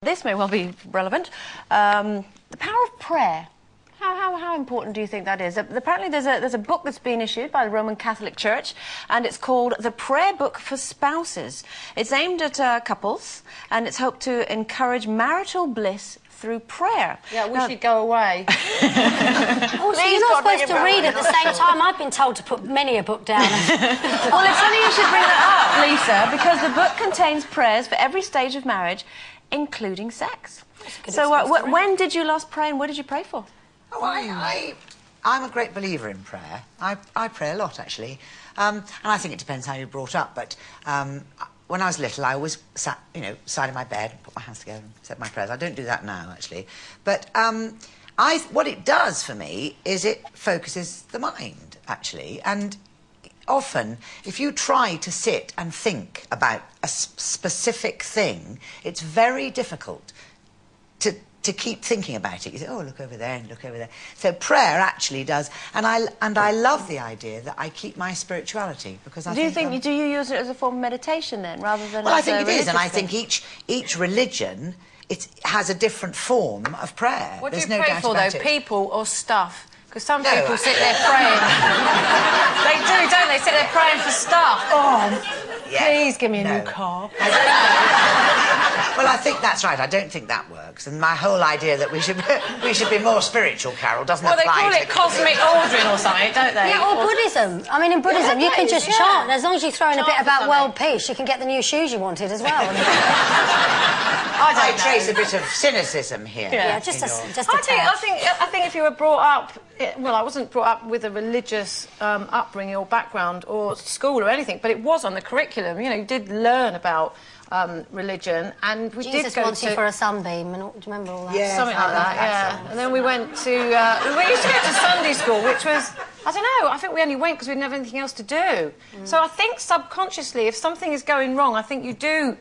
This may well be relevant. The power of prayer. How important do you think that is? Apparently there's a book that's been issued by the Roman Catholic Church, and it's called The Prayer Book for Spouses. It's aimed at couples, and it's hoped to encourage marital bliss through prayer. Yeah, we should go away. Also, you're not supposed to read at the same time. I've been told to put many a book down. Well, it's funny you should bring that up, Lisa, because the book contains prayers for every stage of marriage, including sex. So when did you last pray, and what did you pray for? Oh, I'm a great believer in prayer. I pray a lot, actually. And I think it depends how you're brought up, but when I was little, I always sat, side of my bed, put my hands together and said my prayers. I don't do that now, actually. But what it does for me is it focuses the mind, actually. And often, if you try to sit and think about a specific thing, it's very difficult to keep thinking about it. You say, oh, look over there and look over there. So prayer actually does, and I love the idea that I keep my spirituality, because I think... Do you use it as a form of meditation then, rather than... Well, I think it is, and I think each religion, it has a different form of prayer. What do you There's no pray doubt for, about though? it. People or stuff? Because some people sit there praying. They do, don't they? Sit there praying for stuff. Oh, yeah. Please give me a new car. Well, I think that's right. I don't think that works. And my whole idea that we should be more spiritual, Carol, doesn't apply. Well, they call it cosmic ordering or something, don't they? Yeah, or Buddhism. I mean, in Buddhism, you can just chant. As long as you throw in a bit about world peace, you can get the new shoes you wanted as well. I trace a bit of cynicism here. Yeah, just a I think if you were brought up... Well, I wasn't brought up with a religious upbringing or background or school or anything, but it was on the curriculum. You did learn about religion, and we Jesus did go wants you for a sunbeam, and do you remember all that? Yeah, something like that, yeah. And then we went to... we used to go to Sunday school, which was... I don't know, I think we only went because we didn't have anything else to do. So I think subconsciously, if something is going wrong, I think you do,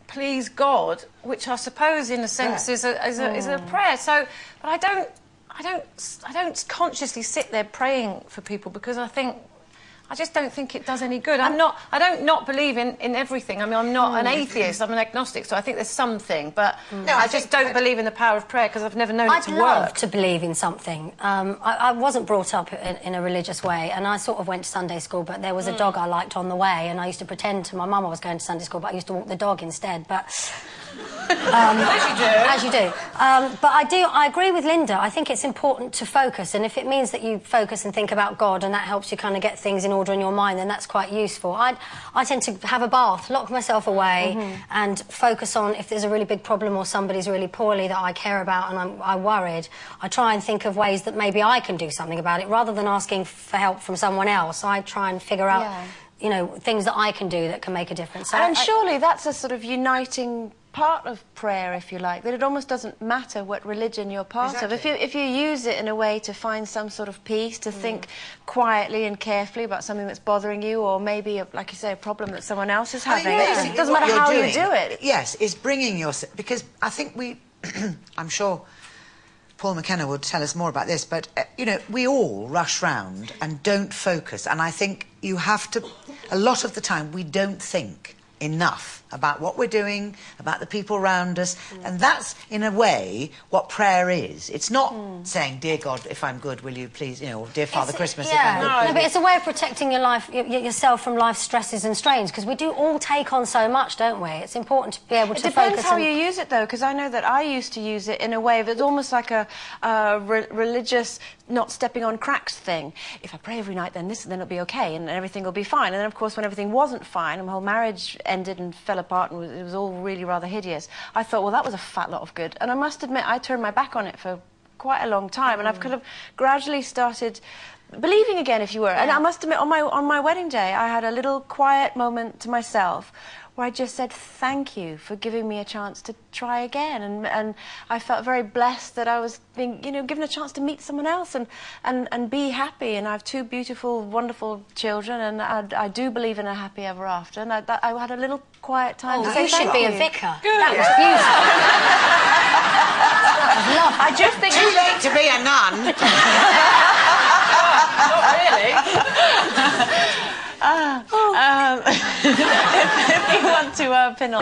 please God, which I suppose, in a sense, is a prayer. So, but I don't consciously sit there praying for people, because I just don't think it does any good. I don't not believe in everything. I mean, I'm not an atheist, I'm an agnostic, so I think there's something, but I just don't believe in the power of prayer, because I've never known it to work. I'd love to believe in something. I wasn't brought up in a religious way, and I sort of went to Sunday school, but there was a dog I liked on the way, and I used to pretend to my mum I was going to Sunday school, but I used to walk the dog instead, but... As you do. But I agree with Lynda. I think it's important to focus, and if it means that you focus and think about God, and that helps you kind of get things in order in your mind, then that's quite useful. I tend to have a bath, lock myself away, and focus on if there's a really big problem or somebody's really poorly that I care about and I'm worried. I try and think of ways that maybe I can do something about it, rather than asking for help from someone else. I try and figure out, things that I can do that can make a difference. So and surely that's a sort of uniting part of prayer, if you like, that it almost doesn't matter what religion you're part of. If you use it in a way to find some sort of peace, to think quietly and carefully about something that's bothering you, or maybe, like you say, a problem that someone else is having. It doesn't matter how you do it. Yes, is bringing yourself... Because I think we... I'm sure Paul McKenna would tell us more about this, but, we all rush round and don't focus, and I think you have to... A lot of the time, we don't think enough about what we're doing, about the people around us, and that's, in a way, what prayer is. It's not saying, dear God, if I'm good, will you please, or dear Father Christmas, if I'm good. No, but it's a way of protecting your life, yourself from life's stresses and strains, because we do all take on so much, don't we? It's important to be able to focus. It depends how you use it, though, because I know that I used to use it in a way of, it's almost like a religious not stepping on cracks thing. If I pray every night, then it'll be okay, and everything will be fine. And then, of course, when everything wasn't fine, and my whole marriage ended and fell apart, and it was all really rather hideous, I thought, well, that was a fat lot of good. And I must admit, I turned my back on it for quite a long time, and I've kind of gradually started believing again, if you were. And I must admit, on my wedding day, I had a little quiet moment to myself where I just said, thank you for giving me a chance to try again. And I felt very blessed that I was being, given a chance to meet someone else and be happy. And I have two beautiful, wonderful children, and I do believe in a happy ever after. And I had a little quiet time to say you should thank be you. a vicar. Good. That was beautiful. I just think... Too late to be a nun. Not really. if you want to pin on